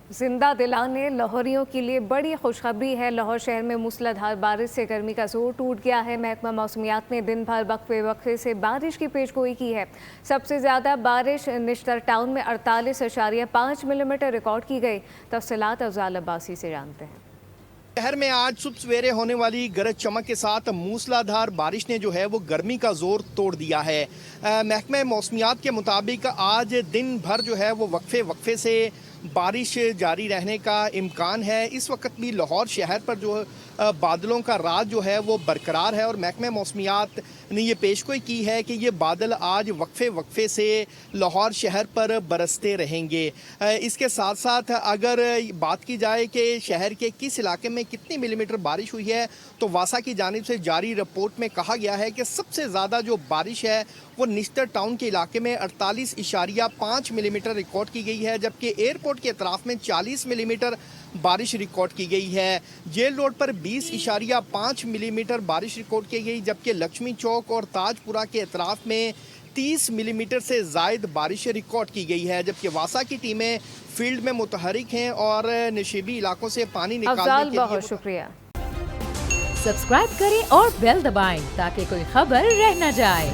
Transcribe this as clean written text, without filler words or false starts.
زندہ دلانے لاہوریوں کے لیے بڑی خوشخبری ہے۔ لاہور شہر میں موسلادھار بارش سے گرمی کا زور ٹوٹ گیا ہے۔ محکمہ موسمیات نے دن بھر وقفے وقفے سے بارش کی پیشگوئی کی ہے۔ سب سے زیادہ بارش نشتر ٹاؤن میں 48.5 ملی میٹر ریکارڈ کی گئی۔ تفصیلات افضال عباسی سے جانتے ہیں۔ شہر میں آج صبح سویرے ہونے والی گرج چمک کے ساتھ موسلادھار بارش نے جو ہے وہ گرمی کا زور توڑ دیا ہے۔ محکمہ موسمیات کے مطابق آج دن بھر جو ہے وہ وقفے وقفے سے بارش جاری رہنے کا امکان ہے۔ اس وقت بھی لاہور شہر پر جو بادلوں کا راز جو ہے وہ برقرار ہے، اور محکمہ موسمیات نے یہ پیشگوئی کی ہے کہ یہ بادل آج وقفے وقفے سے لاہور شہر پر برستے رہیں گے۔ اس کے ساتھ ساتھ اگر بات کی جائے کہ شہر کے کس علاقے میں کتنی ملی میٹر بارش ہوئی ہے، تو واسا کی جانب سے جاری رپورٹ میں کہا گیا ہے کہ سب سے زیادہ جو بارش ہے وہ نشتر ٹاؤن کے علاقے میں 48.5 ملی میٹر ریکارڈ کی گئی ہے، جبکہ ایئرپورٹ کے اطراف میں 40 ملی میٹر بارش ریکارڈ کی گئی ہے۔ جیل روڈ پر 20.5 ملی میٹر بارش ریکارڈ کی گئی، جبکہ لکشمی چوک اور تاج پورہ کے اطراف میں 30 ملی میٹر سے زائد بارش ریکارڈ کی گئی ہے، جبکہ واسا کی ٹیمیں فیلڈ میں متحرک ہیں اور نشیبی علاقوں سے پانی نکالنے کے لیے بہت شکریہ۔ سبسکرائب کریں اور بیل دبائیں تاکہ کوئی خبر رہ نہ جائے۔